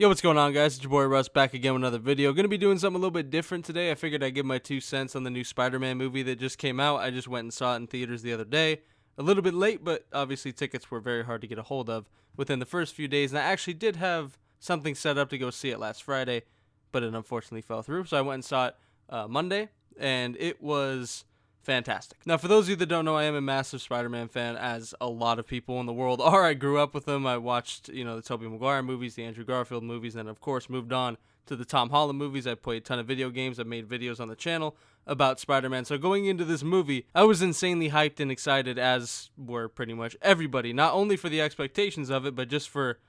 Yo, what's going on, guys? It's your boy Russ back again with another video. Gonna be doing something a little bit different today. I figured I'd give my 2 cents on the new Spider-Man movie that just came out. I just went and saw it in theaters the other day. A little bit late, but obviously tickets were very hard to get a hold of within the first few days. And I actually did have something set up to go see it last Friday, but it unfortunately fell through. So I went and saw it Monday, and it was fantastic. Now, for those of you that don't know, I am a massive Spider-Man fan, as a lot of people in the world are. I grew up with them. I watched, the Tobey Maguire movies, the Andrew Garfield movies, and of course moved on to the Tom Holland movies. I played a ton of video games. I made videos on the channel about Spider-Man. So going into this movie, I was insanely hyped and excited, as were pretty much everybody. Not only for the expectations of it, but just for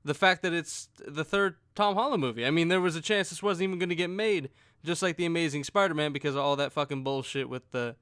the fact that it's the third Tom Holland movie. I mean, there was a chance this wasn't even going to get made, just like The Amazing Spider-Man, because of all that fucking bullshit with the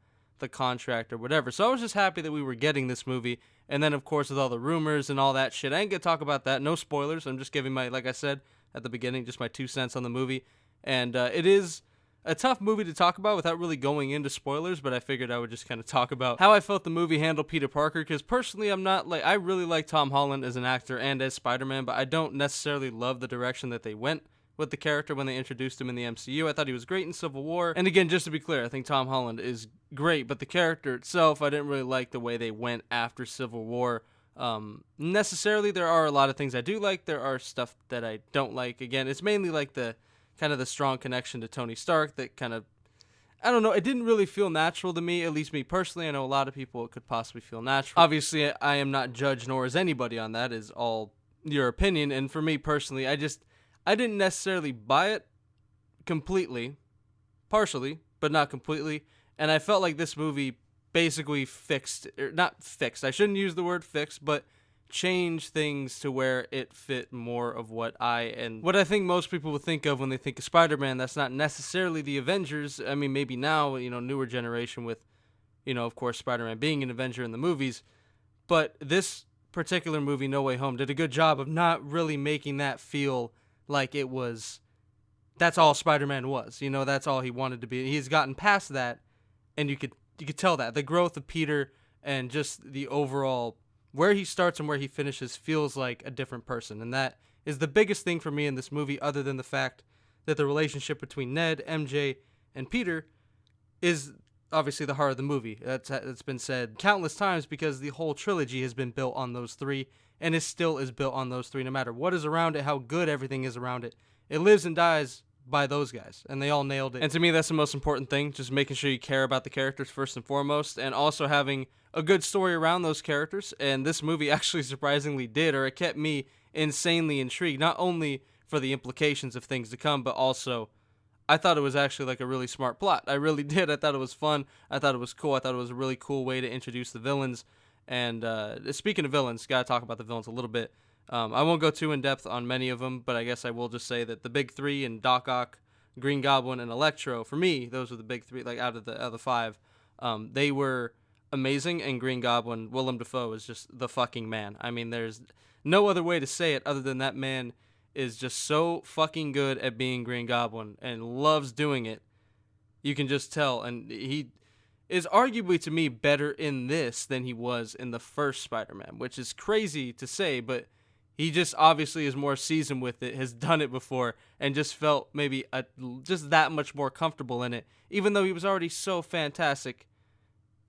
contract or whatever. So I was just happy that we were getting this movie. And then, of course, with all the rumors and all that shit, I ain't gonna talk about that. No spoilers. I'm just giving my, like I said at the beginning, just my 2 cents on the movie. And it is a tough movie to talk about without really going into spoilers, but I figured I would just kind of talk about how I felt the movie handled Peter Parker, because personally, I really like Tom Holland as an actor and as Spider-Man, but I don't necessarily love the direction that they went with the character when they introduced him in the MCU. I thought he was great in Civil War. And again, just to be clear, I think Tom Holland is great, but the character itself, I didn't really like the way they went after Civil War. Necessarily, there are a lot of things I do like. There are stuff that I don't like. Again, it's mainly like the kind of the strong connection to Tony Stark that kind of, I don't know, it didn't really feel natural to me, at least me personally. I know a lot of people it could possibly feel natural. Obviously, I am not judged, nor is anybody on that. Is all your opinion. And for me personally, I didn't necessarily buy it completely, partially, but not completely. And I felt like this movie basically not fixed, I shouldn't use the word fixed, but changed things to where it fit more of what I think most people would think of when they think of Spider-Man. That's not necessarily the Avengers. I mean, maybe now, newer generation with, of course, Spider-Man being an Avenger in the movies. But this particular movie, No Way Home, did a good job of not really making that feel like that's all Spider-Man was. That's all he wanted to be. He's gotten past that, and you could tell that the growth of Peter and just the overall where he starts and where he finishes feels like a different person. And that is the biggest thing for me in this movie, other than the fact that the relationship between Ned, MJ, and Peter is obviously the heart of the movie. That's been said countless times, because the whole trilogy has been built on those three, and it still is built on those three. No matter what is around it, how good everything is around it, it lives and dies by those guys, and they all nailed it. And to me, that's the most important thing, just making sure you care about the characters first and foremost, and also having a good story around those characters. And this movie actually surprisingly did, or it kept me insanely intrigued, not only for the implications of things to come, but also I thought it was actually like a really smart plot. I really did. I thought it was fun. I thought it was cool. I thought it was a really cool way to introduce the villains. And speaking of villains, gotta talk about the villains a little bit. I won't go too in depth on many of them, but I guess I will just say that the big three, and Doc Ock, Green Goblin, and Electro, for me, those were the big three. Like out of the five, they were amazing. And Green Goblin, Willem Dafoe, is just the fucking man. I mean, there's no other way to say it other than that man is just so fucking good at being Green Goblin and loves doing it. You can just tell, and he is arguably to me better in this than he was in the first Spider-Man, which is crazy to say, but he just obviously is more seasoned with it, has done it before, and just felt maybe just that much more comfortable in it. Even though he was already so fantastic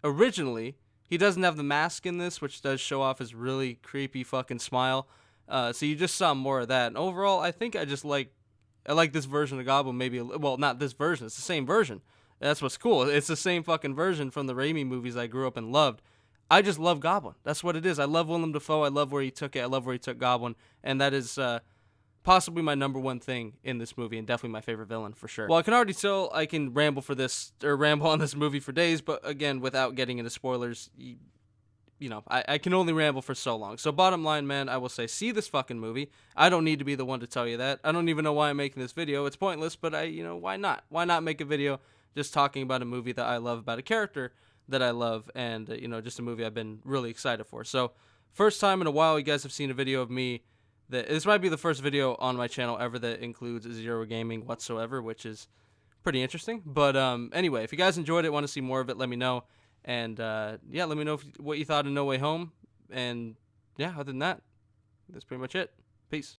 originally, he doesn't have the mask in this, which does show off his really creepy fucking smile. So you just saw more of that. And overall, I think I like this version of Goblin maybe, well, not this version, it's the same version. That's what's cool. It's the same fucking version from the Raimi movies I grew up and loved. I just love Goblin. That's what it is. I love Willem Dafoe. I love where he took it. I love where he took Goblin. And that is possibly my number one thing in this movie, and definitely my favorite villain for sure. Well, I can already tell I can ramble on this movie for days, but again, without getting into spoilers, I can only ramble for so long. So bottom line, man, I will say, see this fucking movie. I don't need to be the one to tell you that. I don't even know why I'm making this video. It's pointless, but why not? Why not make a video just talking about a movie that I love, about a character that I love, and just a movie I've been really excited for. So first time in a while you guys have seen a video of me this might be the first video on my channel ever that includes zero gaming whatsoever, which is pretty interesting. But anyway, if you guys enjoyed it, want to see more of it, let me know. And yeah, let me know what you thought of No Way Home. And yeah, other than that, that's pretty much it. Peace.